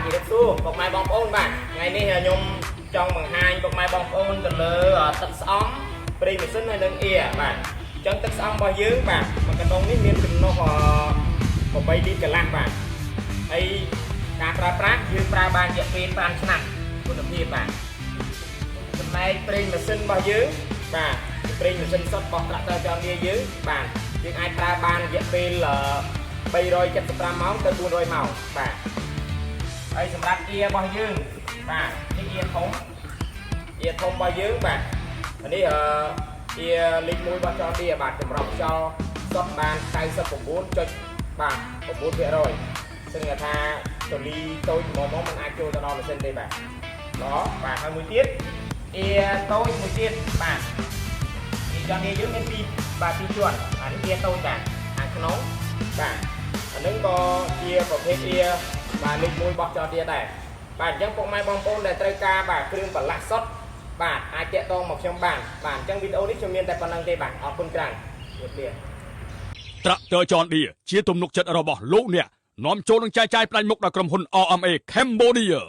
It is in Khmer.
chỉ được xu bọc mai bong ôn bạn ngày nay là nhung trong bằng hai bọc mai bong ôn từ lơ tật xóm pri một sinh hay đơn ia bạn chân tật xóm bao nhiêu bạn mà cái đông ní miền kinh nó có bay đi cả làng bạn ấyการប្រើប្រាស់យើងប្រើបានរយៈពេល5ឆ្នាំគុណភាពបាទចំណែកប្រេងម៉ាស៊ីនរបស់យើងបាទប្រេងម៉ាស៊ីនសុទ្ធរបស់ត្រាក់ទ័រចនវាយើងបាទយើងអាចប្រើបានរយៈពេល375ម៉ោងទៅ400ម៉ោងបាទហើយសម្រាប់អៀរបស់យើងបាទនេះអៀធំរបស់យើងបាទនេះអៀលេខ1របស់ចនវាបាទចម្រោះខ្យល់សុទ្ធបាន99.9%បាទ9%ซึ่งថាតលីតូចមកมันអាចចូលទៅដល់ម៉ាស៊ីនទេបាទđóបាទហើយមួយទៀតអៀតូចមួយទៀតបាទអៀចង់យើងមានពីជាន់អានេះអៀតូចបាទខាងក្នុងបាទអានឹងក៏ជាប្រភេទអៀបាទលេខ1របស់ចោលទៀតដែរបាទអញ្ចឹងពុកម៉ែបងប្អូនដែលត្រូវការបាទគ្រឿងបន្លាស់សុទ្ធបាទអាចតាក់ទងមកខ្ញុំបានបាទអញ្ចឹងវីដេអូនេះខ្ញុំមានតែប៉ុណ្្នឹងទេបាទអរគុណច្រើនជម្រាបលាត្រាក់ទ័រចនឌីជាទំនុកចិត្តរបស់លោកអ្នកនាំចូលនឹងចែកចាយផ្ដាច់មុខដល់ក្រុមហ៊ុន RMA Cambodia